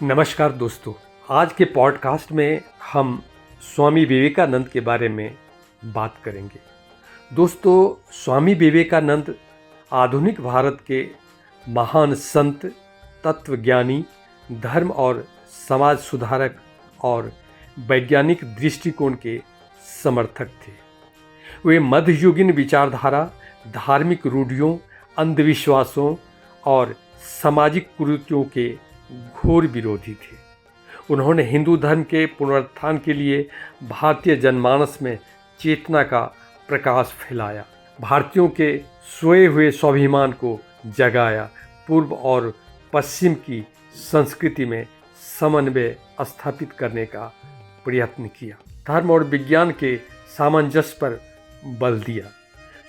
नमस्कार दोस्तों, आज के पॉडकास्ट में हम स्वामी विवेकानंद के बारे में बात करेंगे। दोस्तों, स्वामी विवेकानंद आधुनिक भारत के महान संत, तत्वज्ञानी, धर्म और समाज सुधारक और वैज्ञानिक दृष्टिकोण के समर्थक थे। वे मध्ययुगीन विचारधारा, धार्मिक रूढ़ियों, अंधविश्वासों और सामाजिक कुरीतियों के घोर विरोधी थे। उन्होंने हिंदू धर्म के पुनरुत्थान के लिए भारतीय जनमानस में चेतना का प्रकाश फैलाया, भारतीयों के सोए हुए स्वाभिमान को जगाया, पूर्व और पश्चिम की संस्कृति में समन्वय स्थापित करने का प्रयत्न किया, धर्म और विज्ञान के सामंजस्य पर बल दिया।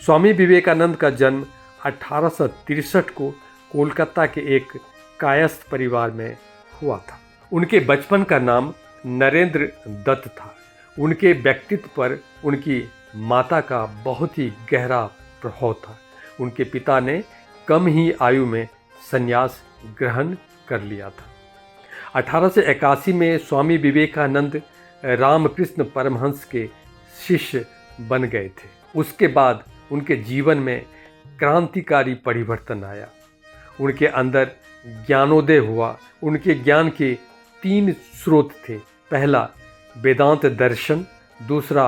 स्वामी विवेकानंद का जन्म 1863 को कोलकाता के एक कायस्थ परिवार में हुआ था। उनके बचपन का नाम नरेंद्र दत्त था। उनके व्यक्तित्व पर उनकी माता का बहुत ही गहरा प्रभाव था। उनके पिता ने कम ही आयु में संन्यास ग्रहण कर लिया था। 1881 में स्वामी विवेकानंद रामकृष्ण परमहंस के शिष्य बन गए थे। उसके बाद उनके जीवन में क्रांतिकारी परिवर्तन आया। उनके अंदर ज्ञानोदय हुआ। उनके ज्ञान के 3 स्रोत थे। पहला वेदांत दर्शन, दूसरा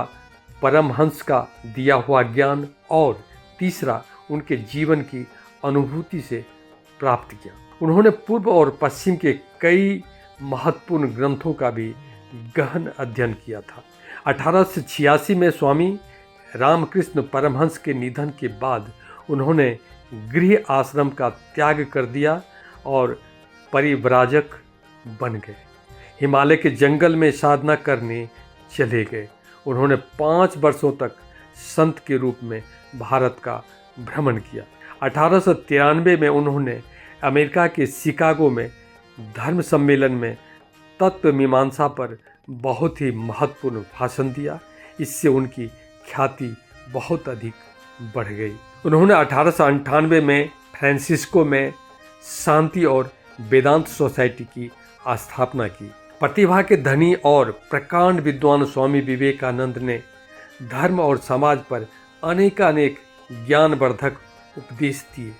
परमहंस का दिया हुआ ज्ञान और तीसरा उनके जीवन की अनुभूति से प्राप्त किया। उन्होंने पूर्व और पश्चिम के कई महत्वपूर्ण ग्रंथों का भी गहन अध्ययन किया था। 1886 में स्वामी रामकृष्ण परमहंस के निधन के बाद उन्होंने गृह आश्रम का त्याग कर दिया और परिव्राजक बन गए। हिमालय के जंगल में साधना करने चले गए। उन्होंने 5 वर्षों तक संत के रूप में भारत का भ्रमण किया। 1893 में उन्होंने अमेरिका के शिकागो में धर्म सम्मेलन में तत्व मीमांसा पर बहुत ही महत्वपूर्ण भाषण दिया। इससे उनकी ख्याति बहुत अधिक बढ़ गई। उन्होंने 1898 में फ्रांसिस्को में शांति और वेदांत सोसाइटी की स्थापना की। प्रतिभा के धनी और प्रकांड विद्वान स्वामी विवेकानंद ने धर्म और समाज पर अनेकानेक ज्ञानवर्धक उपदेश दिए।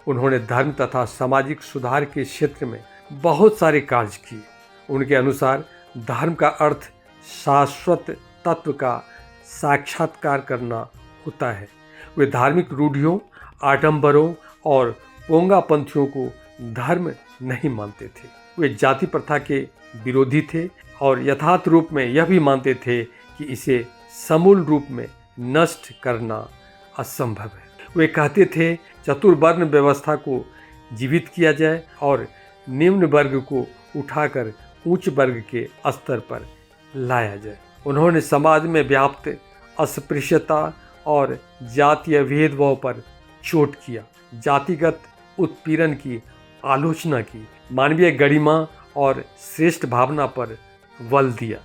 उन्होंने धर्म तथा सामाजिक सुधार के क्षेत्र में बहुत सारे कार्य किए। उनके अनुसार धर्म का अर्थ शाश्वत तत्व का साक्षात्कार करना होता है। वे धार्मिक रूढ़ियों, आडंबरों और पोंगापंथियों को धर्म नहीं मानते थे। वे जाति प्रथा के विरोधी थे और यथार्थ रूप में यह भी मानते थे कि इसे समूल रूप में नष्ट करना असंभव है। वे कहते थे चतुर्वर्ण व्यवस्था को जीवित किया जाए और निम्न वर्ग को उठाकर उच्च वर्ग के स्तर पर लाया जाए। उन्होंने समाज में व्याप्त अस्पृश्यता और जातीय भेदभाव पर चोट किया, जातिगत उत्पीड़न की आलोचना की, मानवीय गरिमा और श्रेष्ठ भावना पर बल दिया।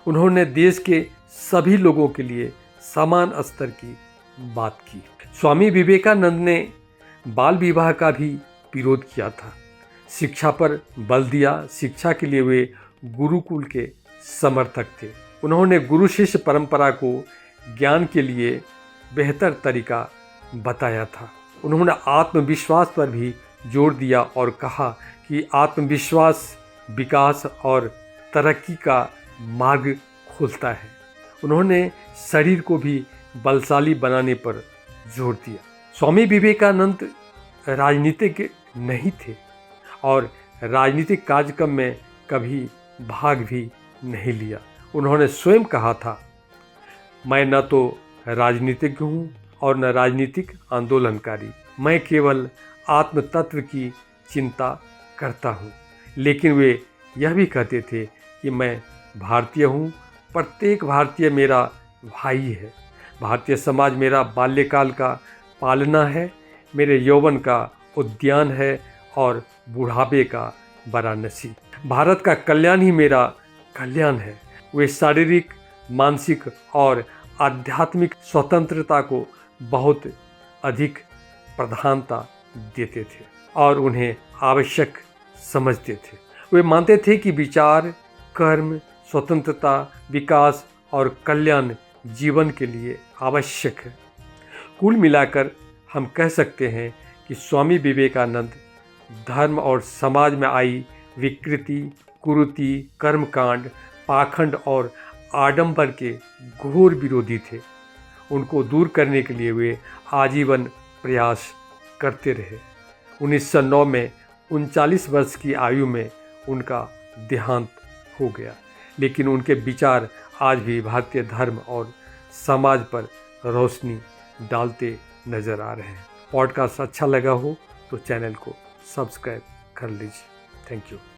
उन्होंने देश के सभी लोगों के लिए समान स्तर की बात की। स्वामी विवेकानंद ने बाल विवाह का भी विरोध किया था। शिक्षा पर बल दिया। शिक्षा के लिए वे गुरुकुल के समर्थक थे। उन्होंने गुरु शिष्य परंपरा को ज्ञान के लिए बेहतर तरीका बताया था। उन्होंने आत्मविश्वास पर भी जोर दिया और कहा कि आत्मविश्वास विकास और तरक्की का मार्ग खोलता है। उन्होंने शरीर को भी बलशाली बनाने पर जोर दिया। स्वामी विवेकानंद राजनीतिज्ञ नहीं थे और राजनीतिक कार्यक्रम में कभी भाग भी नहीं लिया। उन्होंने स्वयं कहा था, मैं न तो राजनीतिज्ञ हूँ और न राजनीतिक आंदोलनकारी, मैं केवल आत्म तत्व की चिंता करता हूँ। लेकिन वे यह भी कहते थे कि मैं भारतीय हूँ, प्रत्येक भारतीय मेरा भाई है। भारतीय समाज मेरा बाल्यकाल का पालना है, मेरे यौवन का उद्यान है और बुढ़ापे का वाराणसी। भारत का कल्याण ही मेरा कल्याण है। वे शारीरिक, मानसिक और आध्यात्मिक स्वतंत्रता को बहुत अधिक प्रधानता देते थे और उन्हें आवश्यक समझते थे। वे मानते थे कि विचार, कर्म, स्वतंत्रता, विकास और कल्याण जीवन के लिए आवश्यक है। कुल मिलाकर हम कह सकते हैं कि स्वामी विवेकानंद धर्म और समाज में आई विकृति, कुरीति, कर्मकांड, पाखंड और आडंबर के घोर विरोधी थे। उनको दूर करने के लिए वे आजीवन प्रयास करते रहे। 1909 में 39 वर्ष की आयु में उनका देहांत हो गया, लेकिन उनके विचार आज भी भारतीय धर्म और समाज पर रोशनी डालते नज़र आ रहे हैं। पॉडकास्ट अच्छा लगा हो तो चैनल को सब्सक्राइब कर लीजिए। Thank you.